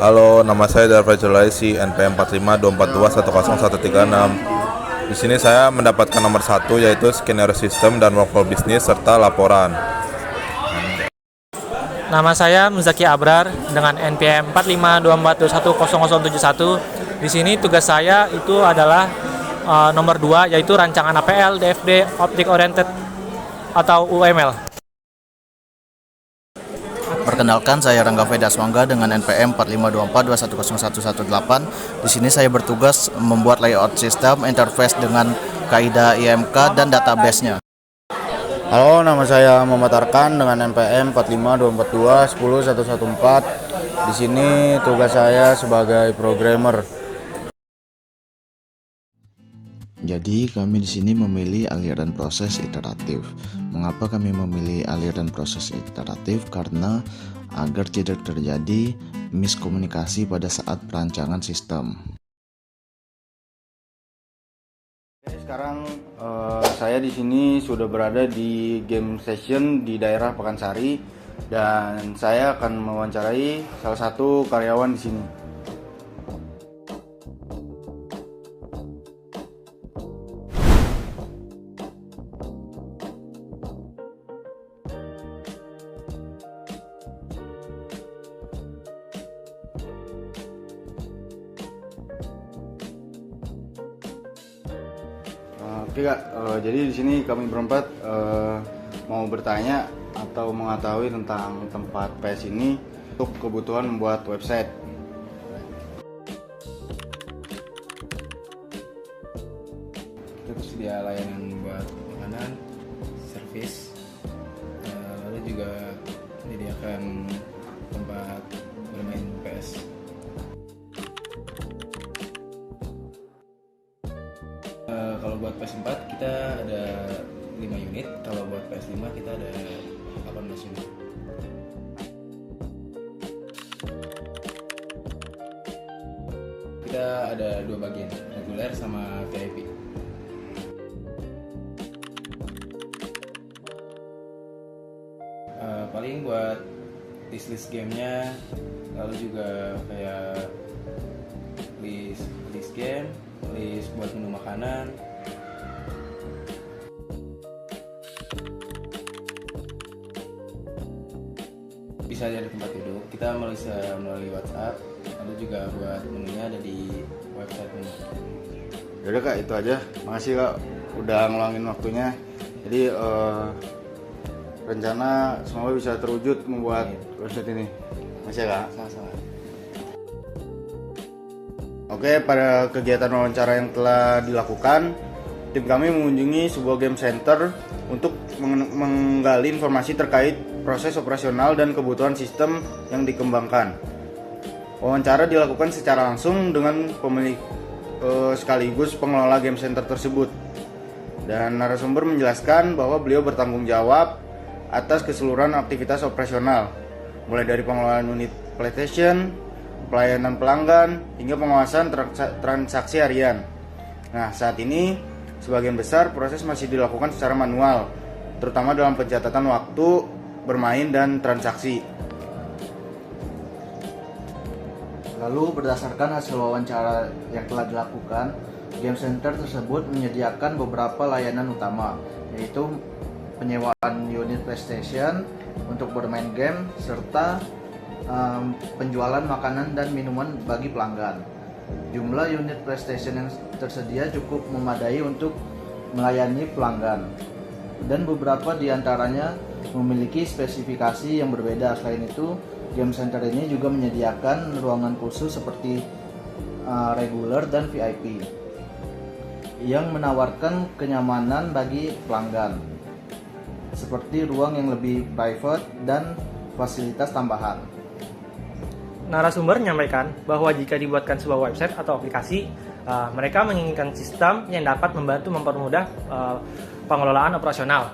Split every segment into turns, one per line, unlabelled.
Halo, nama saya Darva Julaisi, NPM 4524210136. Di sini saya mendapatkan nomor 1 yaitu skenario sistem dan workflow bisnis serta laporan.
Nama saya Muzaki Abrar dengan NPM 4524210071. Di sini tugas saya itu adalah nomor 2 yaitu rancangan APL, DFD, Object Oriented atau UML.
Perkenalkan, saya Rangga Vedaswangga dengan NPM 4524210118. Di sini saya bertugas membuat layout sistem, interface dengan kaidah IMK dan database-nya.
Halo, nama saya Muhammad Arkan dengan NPM 45242-10114. Di sini tugas saya sebagai programmer.
Jadi kami di sini memilih aliran proses iteratif. Mengapa kami memilih aliran proses iteratif? Karena agar tidak terjadi miskomunikasi pada saat perancangan sistem.
Sekarang saya di sini sudah berada di game session di daerah Pekansari dan saya akan mewawancarai salah satu karyawan di sini. Oke Kak, jadi di sini kami berempat mau bertanya atau mengetahui tentang tempat PS ini untuk kebutuhan membuat website.
Kita tersedia layanan buat makanan, servis, lalu juga menyediakan tempat bermain PS. Kalau buat PS4 kita ada 5 unit, kalau buat PS5 kita ada 18 unit. Kita ada 2 bagian, reguler sama VIP. Paling buat list gamenya, lalu juga kayak list game, list buat menu makanan. Bisa dari tempat duduk, kita bisa melalui WhatsApp, lalu juga buat menunya ada di website menu.
Yaudah Kak, itu aja. Makasih Kak udah ngeluangin waktunya. Jadi rencana semoga bisa terwujud membuat website ini. Makasih ya Kak.
Sama-sama.
Oke, pada kegiatan wawancara yang telah dilakukan, tim kami mengunjungi sebuah game center untuk menggali informasi terkait proses operasional dan kebutuhan sistem yang dikembangkan. Wawancara dilakukan secara langsung dengan pemilik sekaligus pengelola game center tersebut. Dan narasumber menjelaskan bahwa beliau bertanggung jawab atas keseluruhan aktivitas operasional, mulai dari pengelolaan unit PlayStation, pelayanan pelanggan, hingga pengawasan transaksi harian. Nah, saat ini sebagian besar proses masih dilakukan secara manual, terutama dalam pencatatan waktu bermain dan transaksi.
Lalu berdasarkan hasil wawancara yang telah dilakukan, game center tersebut menyediakan beberapa layanan utama, yaitu penyewaan unit PlayStation untuk bermain game serta penjualan makanan dan minuman bagi pelanggan. Jumlah unit PlayStation yang tersedia cukup memadai untuk melayani pelanggan, dan beberapa di antaranya memiliki spesifikasi yang berbeda. Selain itu, game center ini juga menyediakan ruangan khusus seperti regular dan VIP yang menawarkan kenyamanan bagi pelanggan, seperti ruang yang lebih private dan fasilitas tambahan.
Narasumber menyampaikan bahwa jika dibuatkan sebuah website atau aplikasi, mereka menginginkan sistem yang dapat membantu mempermudah pengelolaan operasional.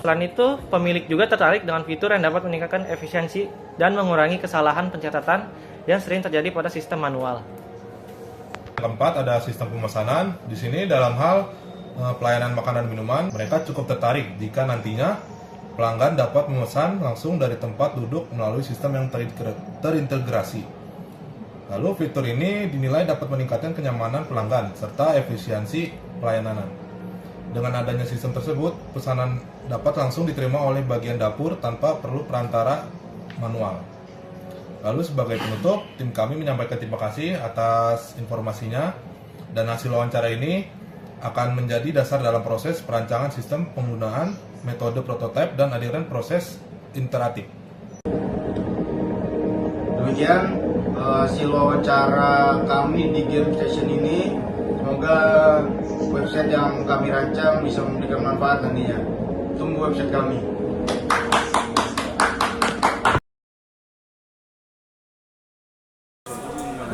Selain itu, pemilik juga tertarik dengan fitur yang dapat meningkatkan efisiensi dan mengurangi kesalahan pencatatan yang sering terjadi pada sistem manual.
Keempat, ada sistem pemesanan. Di sini dalam hal pelayanan makanan dan minuman, mereka cukup tertarik jika nantinya pelanggan dapat memesan langsung dari tempat duduk melalui sistem yang terintegrasi. Lalu fitur ini dinilai dapat meningkatkan kenyamanan pelanggan serta efisiensi pelayanan. Dengan adanya sistem tersebut, pesanan dapat langsung diterima oleh bagian dapur tanpa perlu perantara manual. Lalu sebagai penutup, tim kami menyampaikan terima kasih atas informasinya, dan hasil wawancara ini akan menjadi dasar dalam proses perancangan sistem penggunaan metode prototipe dan aliran proses iteratif.
Demikian hasil wawancara kami di Game Station ini. Semoga website yang kami rancang bisa memberikan manfaat nantinya. Tunggu website kami.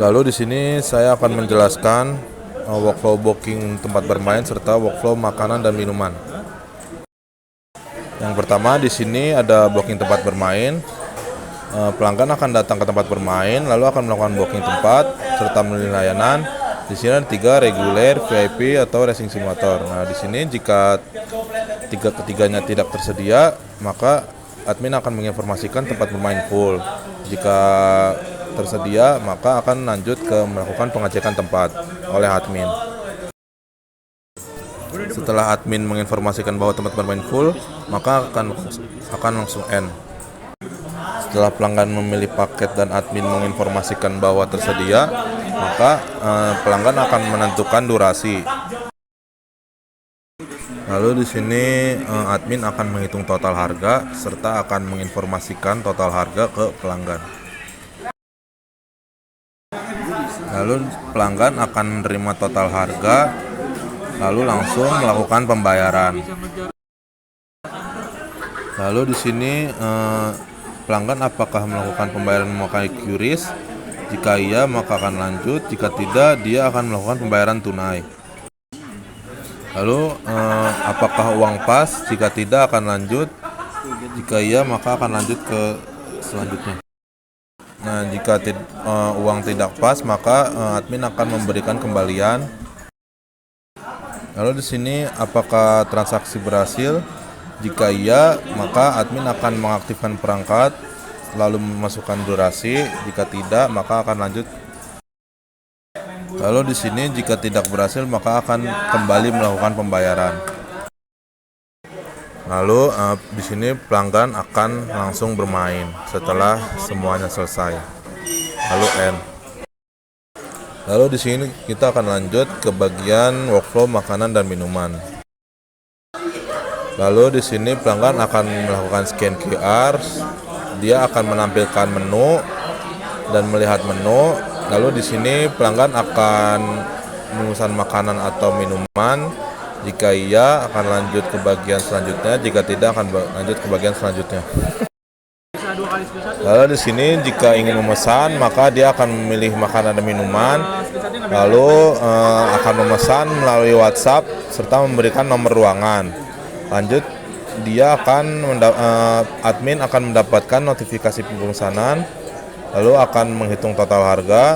Lalu di sini saya akan menjelaskan workflow booking tempat bermain serta workflow makanan dan minuman. Yang pertama di sini ada booking tempat bermain. Pelanggan akan datang ke tempat bermain, lalu akan melakukan booking tempat serta memilih layanan. Di sini ada 3, reguler, VIP atau racing simulator. Nah, di sini jika ketiganya tidak tersedia, maka admin akan menginformasikan tempat bermain full. Jika tersedia, maka akan lanjut ke melakukan pengecekan tempat oleh admin. Setelah admin menginformasikan bahwa tempat bermain full, maka akan langsung end. Setelah pelanggan memilih paket dan admin menginformasikan bahwa tersedia, maka pelanggan akan menentukan durasi. Lalu di sini admin akan menghitung total harga serta akan menginformasikan total harga ke pelanggan. Lalu pelanggan akan menerima total harga, lalu langsung melakukan pembayaran. Lalu di sini pelanggan apakah melakukan pembayaran memakai QRIS? Jika iya, maka akan lanjut. Jika tidak, dia akan melakukan pembayaran tunai. Lalu apakah uang pas? Jika tidak, akan lanjut. Jika iya, maka akan lanjut ke selanjutnya. Nah, jika uang tidak pas, maka admin akan memberikan kembalian. Lalu di sini apakah transaksi berhasil? Jika iya, maka admin akan mengaktifkan perangkat lalu memasukkan durasi. Jika tidak, maka akan lanjut. Lalu di sini jika tidak berhasil, maka akan kembali melakukan pembayaran. Lalu di sini pelanggan akan langsung bermain setelah semuanya selesai. Lalu end. Lalu di sini kita akan lanjut ke bagian workflow makanan dan minuman. Lalu di sini pelanggan akan melakukan scan QR. Dia akan menampilkan menu dan melihat menu. Lalu di sini pelanggan akan memesan makanan atau minuman. Jika iya, akan lanjut ke bagian selanjutnya. Jika tidak, akan lanjut ke bagian selanjutnya. Lalu di sini jika ingin memesan, maka dia akan memilih makanan dan minuman. Lalu akan memesan melalui WhatsApp serta memberikan nomor ruangan. Lanjut, dia admin akan mendapatkan notifikasi pemesanan, lalu akan menghitung total harga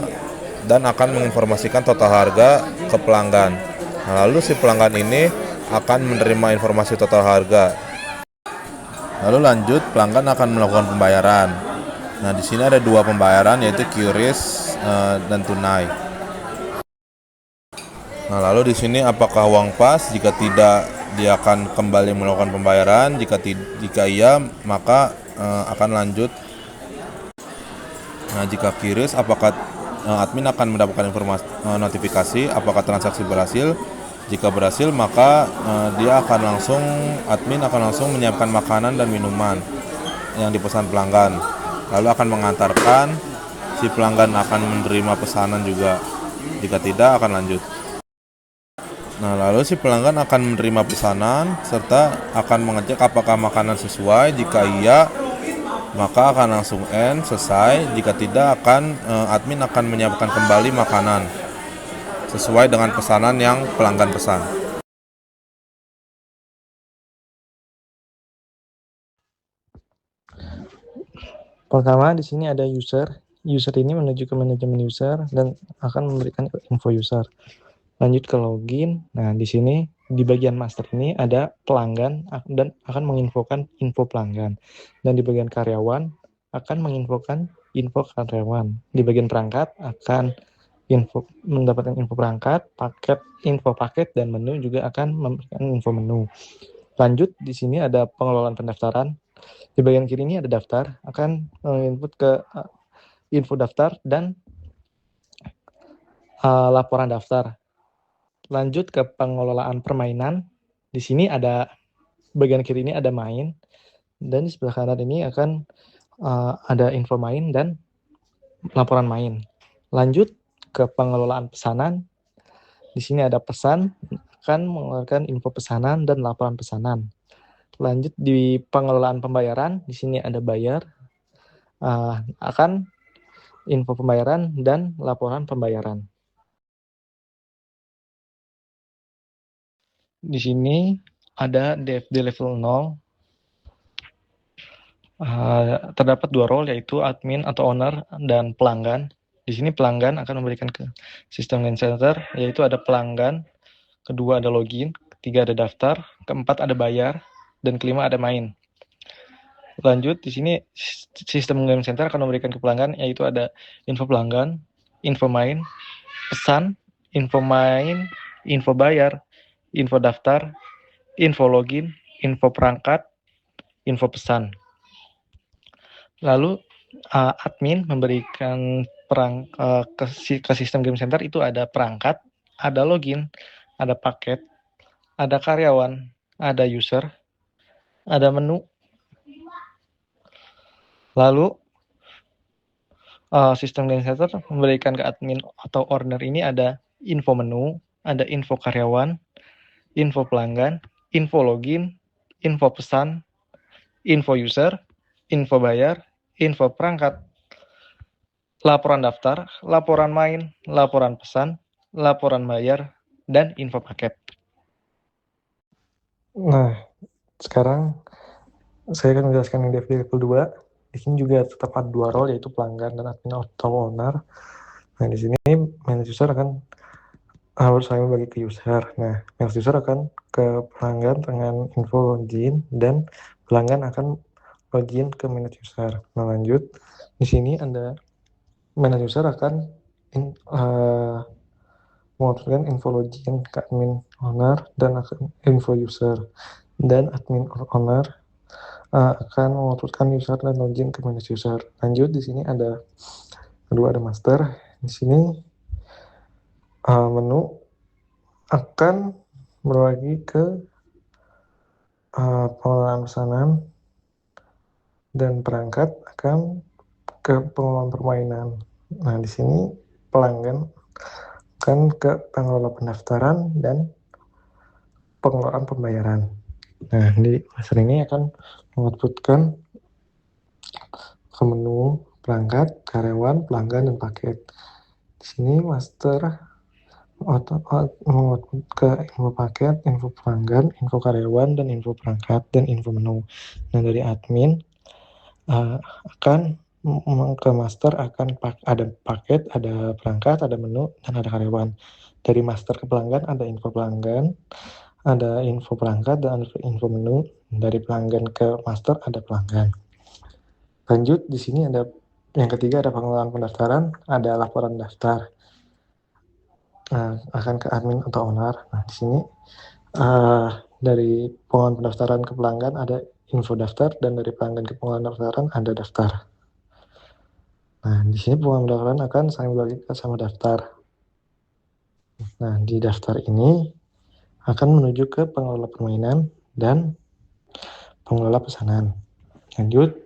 dan akan menginformasikan total harga ke pelanggan. Nah, lalu si pelanggan ini akan menerima informasi total harga. Lalu lanjut, pelanggan akan melakukan pembayaran. Nah, di sini ada 2 pembayaran, yaitu QRIS dan tunai. Nah, lalu di sini apakah uang pas? Jika tidak, dia akan kembali melakukan pembayaran. Jika iya, maka akan lanjut. Nah, jika QRIS, apakah admin akan mendapatkan informasi notifikasi apakah transaksi berhasil. Jika berhasil, maka admin akan langsung menyiapkan makanan dan minuman yang dipesan pelanggan. Lalu akan mengantarkan, si pelanggan akan menerima pesanan juga. Jika tidak, akan lanjut. Nah, lalu si pelanggan akan menerima pesanan serta akan mengecek apakah makanan sesuai. Jika iya, maka akan langsung end, selesai. Jika tidak, admin akan menyiapkan kembali makanan sesuai dengan pesanan yang pelanggan pesan.
Pertama, di sini ada user. User ini menuju ke manajemen user dan akan memberikan info user. Lanjut ke login. Nah, di sini di bagian master ini ada pelanggan dan akan menginfokan info pelanggan. Dan di bagian karyawan akan menginfokan info karyawan. Di bagian perangkat akan mendapatkan info perangkat, info paket, dan menu juga akan memberikan info menu. Lanjut, di sini ada pengelolaan pendaftaran. Di bagian kiri ini ada daftar, akan input ke info daftar dan laporan daftar. Lanjut ke pengelolaan permainan. Di sini ada bagian kiri ini ada main, dan di sebelah kanan ini akan ada info main dan laporan main. Lanjut ke pengelolaan pesanan. Di sini ada pesan, akan mengeluarkan info pesanan dan laporan pesanan. Lanjut di pengelolaan pembayaran. Di sini ada bayar, akan info pembayaran dan laporan pembayaran. Di sini ada DFD level 0. Terdapat 2 role, yaitu admin atau owner dan pelanggan. Di sini pelanggan akan memberikan ke sistem Game Center, yaitu ada pelanggan, kedua ada login, ketiga ada daftar, keempat ada bayar, dan kelima ada main. Lanjut, di sini sistem Game Center akan memberikan ke pelanggan, yaitu ada info pelanggan, info main, pesan, info main, info bayar, info daftar, info login, info perangkat, info pesan. Lalu admin memberikan ke sistem Game Center itu ada perangkat, ada login, ada paket, ada karyawan, ada user, ada menu. Lalu sistem Game Center memberikan ke admin atau owner ini ada info menu, ada info karyawan, info pelanggan, info login, info pesan, info user, info bayar, info perangkat, laporan daftar, laporan main, laporan pesan, laporan bayar, dan info paket. Nah, sekarang saya akan menjelaskan yang DFD level 2. Di sini juga tetap ada 2 role, yaitu pelanggan dan admin atau owner. Nah, di sini manage user akan harus saya bagi ke user. Nah, manage user akan ke pelanggan dengan info login, dan pelanggan akan login ke manage user. Nah, lanjut, di sini ada manage user akan mengutipkan info login ke admin owner dan info user, dan admin owner akan mengutipkan user dan login ke manage user. Lanjut, di sini ada kedua ada master. Di sini menu akan berbagi ke pengelolaan pesanan, dan perangkat akan ke pengelolaan permainan. Nah, di sini pelanggan akan ke pengelola pendaftaran dan pengelolaan pembayaran. Nah, di master ini akan mengoutputkan ke menu perangkat, karyawan, pelanggan, dan paket. Di sini master mengoutput ke info paket, info pelanggan, info karyawan, dan info perangkat, dan info menu. Nah, dari admin akan ke master akan ada paket, ada perangkat, ada menu, dan ada karyawan. Dari master ke pelanggan ada info pelanggan, ada info perangkat, dan info menu. Dari pelanggan ke master ada pelanggan. Lanjut, di sini ada yang ketiga ada pengelolaan pendaftaran, ada laporan daftar. Nah, akan ke admin atau owner. Nah, di sini dari pengelolaan pendaftaran ke pelanggan ada info daftar, dan dari pelanggan ke pengelolaan pendaftaran ada daftar. Nah, di sini pengelolaan pendaftaran akan saling berbagikan sama daftar. Nah, di daftar ini akan menuju ke pengelola permainan dan pengelola pesanan. Lanjut,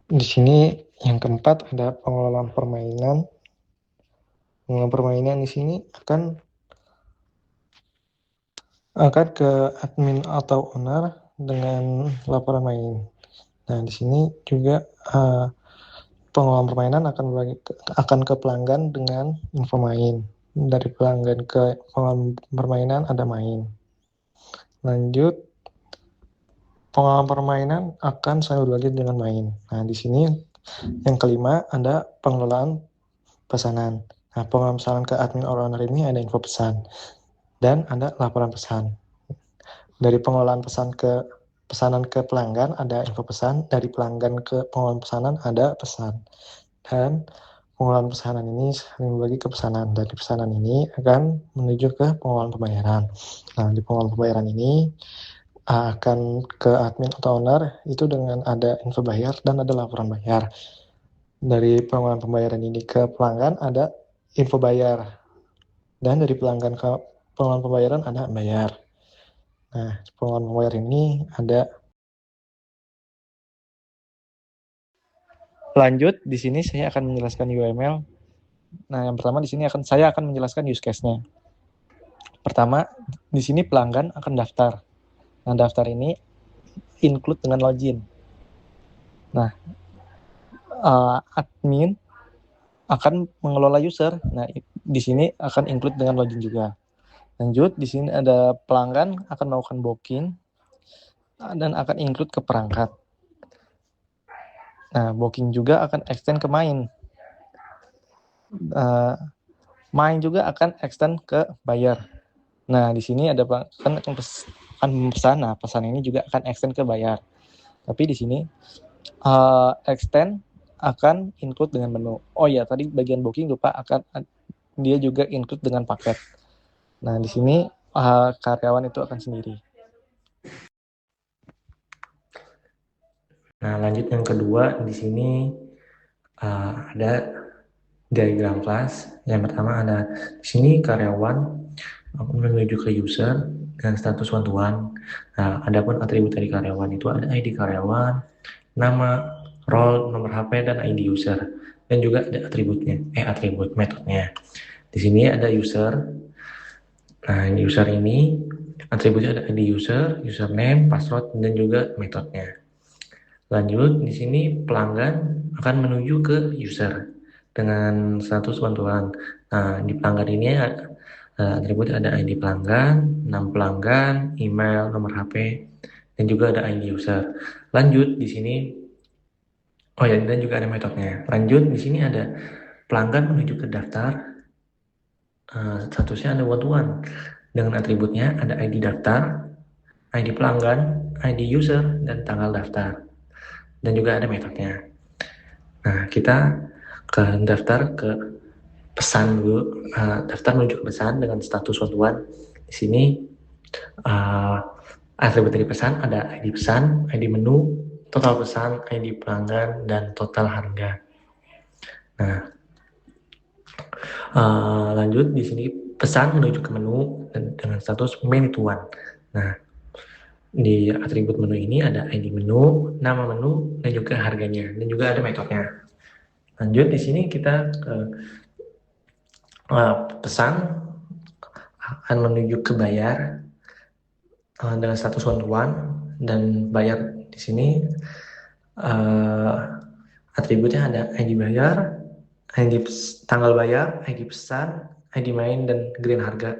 di sini yang keempat ada pengelolaan permainan. Pengelolaan permainan di sini akan ke admin atau owner dengan laporan main. Nah, di sini juga pengelolaan permainan akan ke pelanggan dengan info main. Dari pelanggan ke pengelolaan permainan ada main. Lanjut, pengelolaan permainan akan saya berbagi dengan main. Nah, di sini yang kelima ada pengelolaan pesanan. Nah, pengelolaan pesanan ke admin owner ini ada info pesan dan ada laporan pesan. Dari pengelolaan pesan ke
pesanan ke pelanggan ada info pesan, dari pelanggan ke pengelola pesanan ada pesan. Dan pengelolaan pesanan ini saling berbagi ke pesanan. Dari pesanan ini akan menuju ke pengelolaan pembayaran. Nah, di pengelolaan pembayaran ini akan ke admin atau owner itu dengan ada info bayar dan ada laporan bayar. Dari pengelolaan pembayaran ini ke pelanggan ada info bayar. Dan dari pelanggan ke pengelolaan pembayaran ada bayar. Nah, pengelolaan pembayaran ini ada. Lanjut, di sini saya akan menjelaskan UML. Nah, yang pertama di sini saya akan menjelaskan use case-nya. Pertama, di sini pelanggan akan daftar. Nah, daftar ini include dengan login. Nah, admin akan mengelola user. Nah, di sini akan include dengan login juga. Lanjut, di sini ada pelanggan akan melakukan booking dan akan include ke perangkat. Nah, booking juga akan extend ke main. Main juga akan extend ke bayar. Nah, di sini ada akan pesan. Nah, pesan ini juga akan extend ke bayar. Tapi di sini extend akan include dengan menu. Oh ya, tadi bagian booking lupa, dia juga include dengan paket. Nah, di sini karyawan itu akan sendiri. Nah, lanjut yang kedua, di sini ada diagram kelas. Yang pertama ada di sini karyawan menuju ke user dan status one-to-one. Nah, adapun atribut dari karyawan itu ada ID karyawan, nama, role, nomor HP, dan ID user. Dan juga ada atribut metodenya. Di sini ada user. Nah, user ini atributnya ada ID user, username, password, dan juga metodenya. Lanjut, di sini pelanggan akan menuju ke user dengan status one-to-one. Nah, di pelanggan ini atribut ada ID pelanggan, nama pelanggan, email, nomor HP, dan juga ada ID user. Lanjut, di sini dan juga ada metodenya. Lanjut, di sini ada pelanggan menuju ke daftar. Statusnya ada one-to-one. Dengan atributnya ada ID daftar, ID pelanggan, ID user, dan tanggal daftar. Dan juga ada metodenya. Nah, kita daftar ke pesan dulu. Daftar menuju ke pesan dengan status one-to-one. Di sini atribut dari pesan ada ID pesan, ID menu, total pesan, ID pelanggan, dan total harga. Nah, lanjut di sini pesan menuju ke menu dengan status menu to one. Nah, di atribut menu ini ada ID menu, nama menu, dan juga harganya, dan juga ada metodenya. Lanjut di sini kita pesan akan menuju ke bayar dengan status one-to-one, dan bayar di sini atributnya ada ID bayar, ID tanggal bayar, ID pesan, ID main, dan green harga,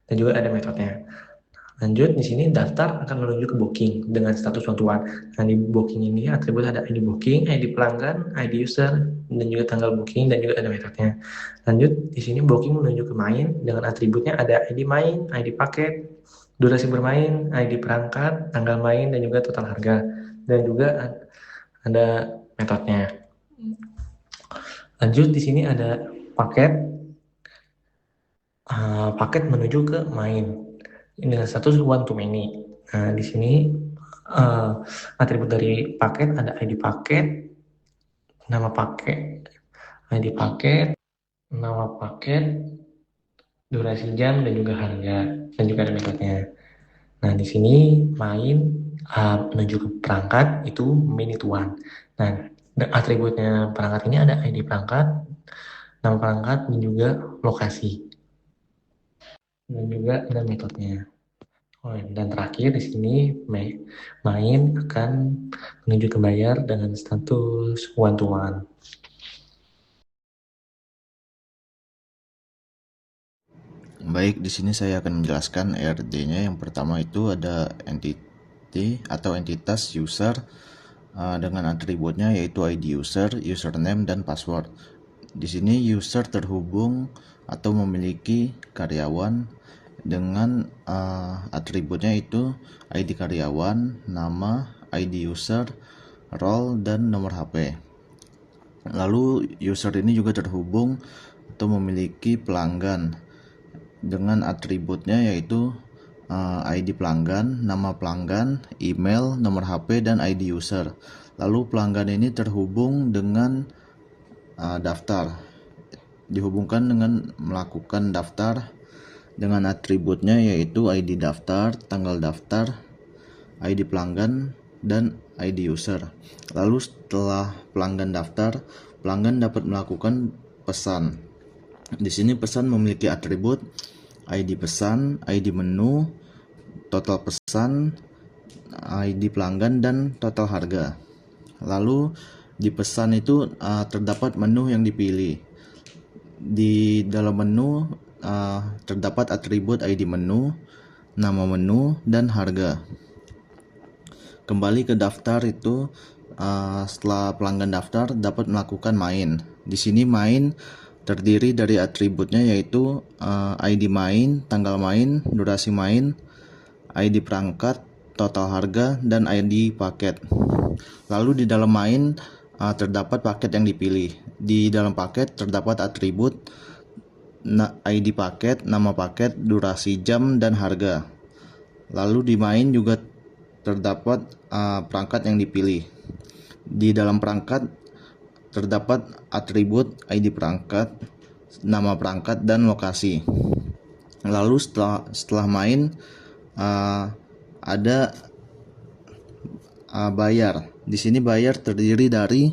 dan juga ada metodenya. Lanjut di sini daftar akan menuju ke booking dengan status one-to-one. Nah, di booking ini atribut ada ID booking, ID pelanggan, ID user, dan juga tanggal booking, dan juga ada metodenya. Lanjut di sini booking menuju ke main dengan atributnya ada ID main, ID paket, durasi bermain, ID perangkat, tanggal main, dan juga total harga, dan juga ada metodenya. Lanjut di sini ada paket menuju ke main dengan status one to many. Nah, di sini atribut dari paket ada ID paket, nama paket, ID paket, nama paket, durasi jam, dan juga harga, dan juga ada metodenya. Nah, di sini main menuju ke perangkat itu many to one. Nah, atributnya perangkat ini ada ID perangkat, nama perangkat, dan juga lokasi, dan juga ada metodenya. Dan terakhir di sini main akan menuju ke bayar dengan status one-to-one.
Baik, di sini saya akan menjelaskan ERD-nya. Yang pertama itu ada entity atau entitas user dengan atributnya yaitu ID user, username, dan password. Di sini user terhubung atau memiliki karyawan dengan atributnya itu ID karyawan, nama, ID user, role, dan nomor HP. Lalu user ini juga terhubung atau memiliki pelanggan dengan atributnya yaitu ID pelanggan, nama pelanggan, email, nomor HP, dan ID user. Lalu pelanggan ini terhubung dengan daftar, dihubungkan dengan melakukan daftar dengan atributnya yaitu ID daftar, tanggal daftar, ID pelanggan, dan ID user. Lalu setelah pelanggan daftar, pelanggan dapat melakukan pesan. Di sini pesan memiliki atribut ID pesan, ID menu, total pesan, ID pelanggan, dan total harga. Lalu di pesan itu terdapat menu yang dipilih. Di dalam menu terdapat atribut ID menu, nama menu, dan harga. Kembali ke daftar itu setelah pelanggan daftar dapat melakukan main. Di sini main terdiri dari atributnya yaitu ID main, tanggal main, durasi main, ID perangkat, total harga, dan ID paket. Lalu di dalam main terdapat paket yang dipilih. Di dalam paket terdapat atribut ID paket, nama paket, durasi jam, dan harga. Lalu di main juga terdapat perangkat yang dipilih. Di dalam perangkat terdapat atribut ID perangkat, nama perangkat, dan lokasi. Lalu setelah main ada bayar. Di sini bayar terdiri dari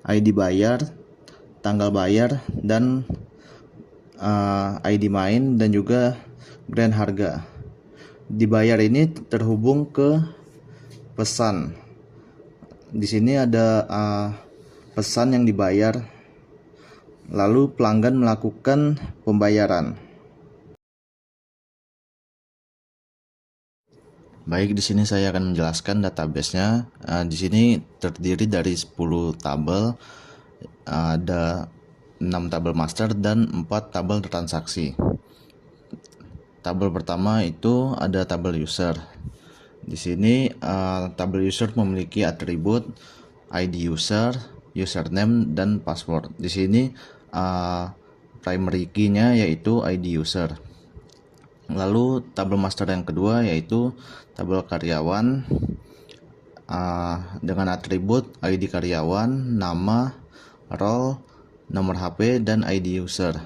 ID bayar, tanggal bayar, dan ID main, dan juga grand harga. Dibayar ini terhubung ke pesan. Di sini ada pesan yang dibayar, lalu pelanggan melakukan pembayaran. Baik, di sini saya akan menjelaskan database-nya. Di sini terdiri dari 10 tabel, ada 6 tabel master dan 4 tabel transaksi. Tabel pertama itu ada tabel user. Di sini tabel user memiliki atribut ID user, username, dan password. Di sini primary key-nya yaitu ID user. Lalu tabel master yang kedua yaitu tabel karyawan dengan atribut ID karyawan, nama, role, nomor HP, dan ID user.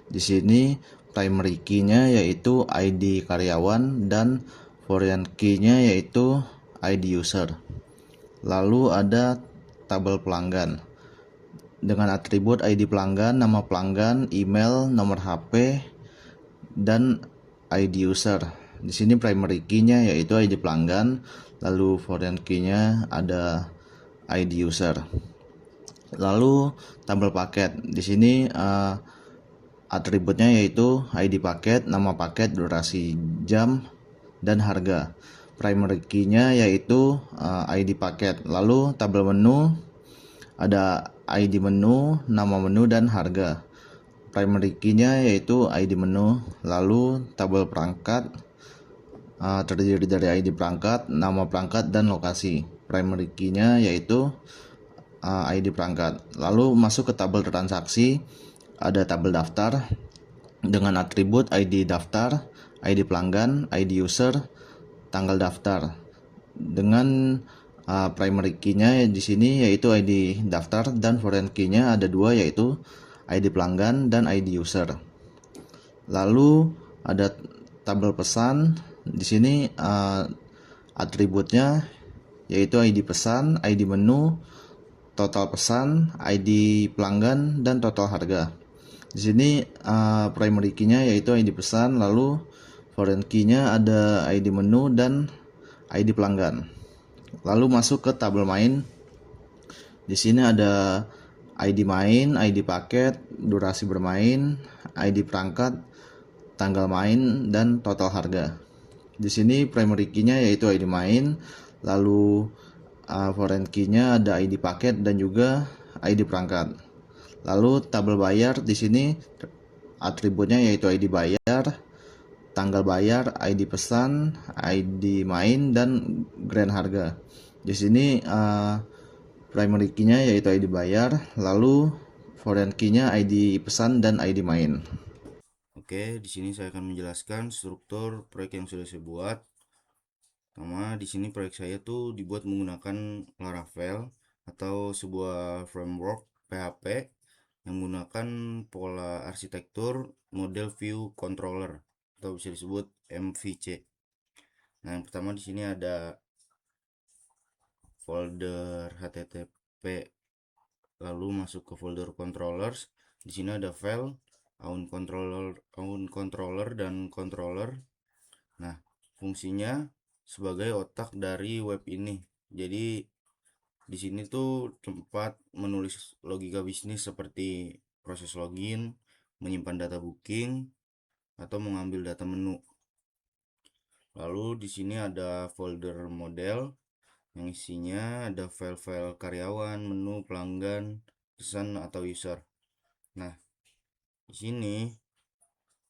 Di sini primary key-nya yaitu ID karyawan dan foreign key-nya yaitu ID user. Lalu ada tabel pelanggan dengan atribut ID pelanggan, nama pelanggan, email, nomor HP, dan ID user. Di sini primary key-nya yaitu ID pelanggan, lalu foreign key-nya ada ID user. Lalu tabel paket. Di sini atributnya yaitu ID paket, nama paket, durasi jam, dan harga. Primary key-nya yaitu ID paket. Lalu tabel menu ada ID menu, nama menu, dan harga. Primary key-nya yaitu ID menu. Lalu tabel perangkat terdiri dari ID perangkat, nama perangkat, dan lokasi. Primary key-nya yaitu ID perangkat. Lalu masuk ke tabel transaksi, ada tabel daftar dengan atribut ID daftar, ID pelanggan, ID user, tanggal daftar. Dengan primary key-nya di sini yaitu ID daftar, dan foreign key-nya ada dua yaitu ID pelanggan dan ID user. Lalu ada tabel pesan. Di sini atributnya yaitu ID pesan, ID menu, total pesan, ID pelanggan, dan total harga. Di sini primary key-nya yaitu ID pesan, lalu foreign key-nya ada ID menu dan ID pelanggan. Lalu masuk ke tabel main. Di sini ada ID main, ID paket, durasi bermain, ID perangkat, tanggal main, dan total harga. Di sini primary key-nya yaitu ID main, lalu foreign key-nya ada ID paket dan juga ID perangkat. Lalu tabel bayar, di sini atributnya yaitu ID bayar, tanggal bayar, ID pesan, ID main, dan grand harga. Di sini primary key-nya yaitu ID bayar, lalu foreign key-nya ID pesan dan ID main. Oke, di sini saya akan menjelaskan struktur proyek yang sudah saya buat. Pertama, di sini proyek saya tuh dibuat menggunakan Laravel atau sebuah framework PHP yang menggunakan pola arsitektur model view controller atau bisa disebut MVC. Nah, yang pertama di sini ada folder HTTP, lalu masuk ke folder controllers. Di sini ada file own controller dan controller. Nah, fungsinya sebagai otak dari web ini. Jadi di sini tuh tempat menulis logika bisnis seperti proses login, menyimpan data booking, atau mengambil data menu. Lalu di sini ada folder model yang isinya ada file-file karyawan, menu, pelanggan, pesan atau user. Nah, di sini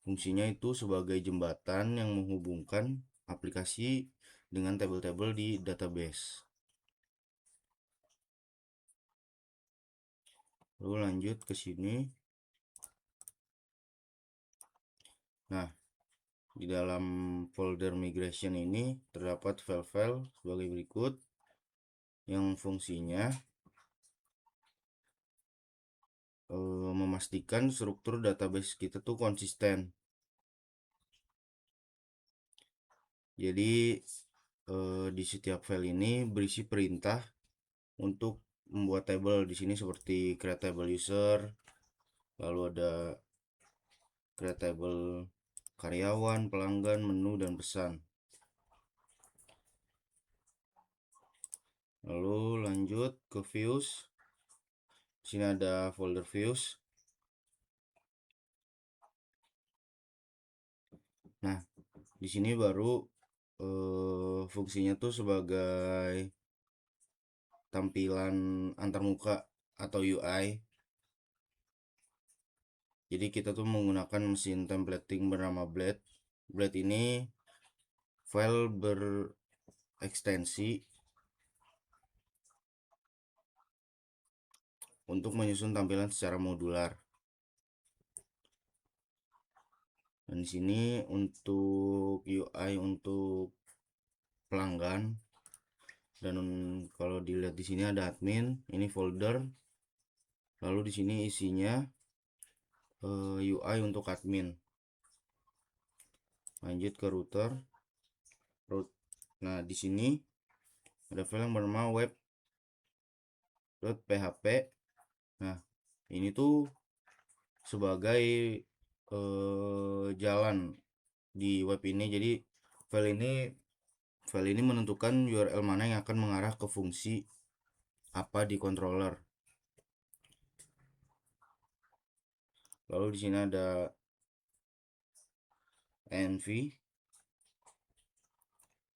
fungsinya itu sebagai jembatan yang menghubungkan aplikasi dengan tabel-tabel di database. Lalu lanjut ke sini. Nah, di dalam folder migration ini terdapat file-file sebagai berikut yang fungsinya memastikan struktur database kita tuh konsisten. Jadi di setiap file ini berisi perintah untuk membuat table. Di sini seperti create table user, lalu ada create table karyawan, pelanggan, menu, dan pesan. Lalu lanjut ke views. Di sini ada folder views. Nah, di sini baru fungsinya tuh sebagai tampilan antarmuka atau UI. Jadi kita tuh menggunakan mesin templating bernama Blade. Blade ini file berekstensi untuk menyusun tampilan secara modular. Dan di sini untuk UI untuk pelanggan, dan kalau dilihat di sini ada admin, ini folder. Lalu di sini isinya UI untuk admin. Lanjut ke router. Nah, di sini ada file yang bernama web.php. Nah, ini tuh sebagai jalan di web ini. Jadi file ini menentukan URL mana yang akan mengarah ke fungsi apa di controller. Lalu di sini ada env.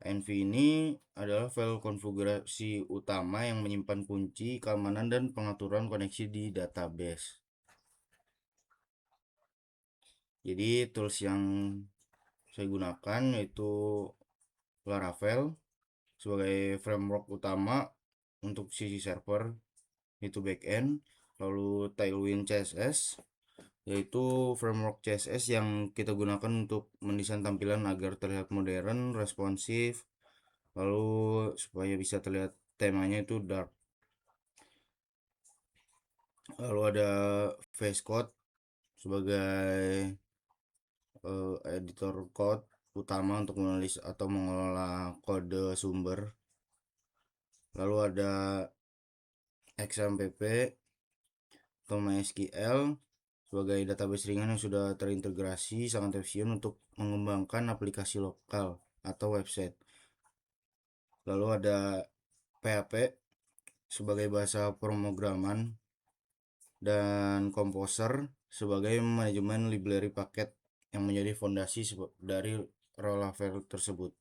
Env ini adalah file konfigurasi utama yang menyimpan kunci keamanan dan pengaturan koneksi di database. Jadi tools yang saya gunakan yaitu Laravel sebagai framework utama untuk sisi server itu backend, lalu Tailwind CSS yaitu framework CSS yang kita gunakan untuk mendesain tampilan agar terlihat modern, responsif, lalu supaya bisa terlihat temanya itu dark. Lalu ada VS Code sebagai editor code utama untuk menulis atau mengelola kode sumber. Lalu ada XMPP atau MySQL sebagai database ringan yang sudah terintegrasi, sangat efisien untuk mengembangkan aplikasi lokal atau website. Lalu ada PHP sebagai bahasa pemrograman dan Composer sebagai manajemen library paket yang menjadi fondasi dari Laravel tersebut.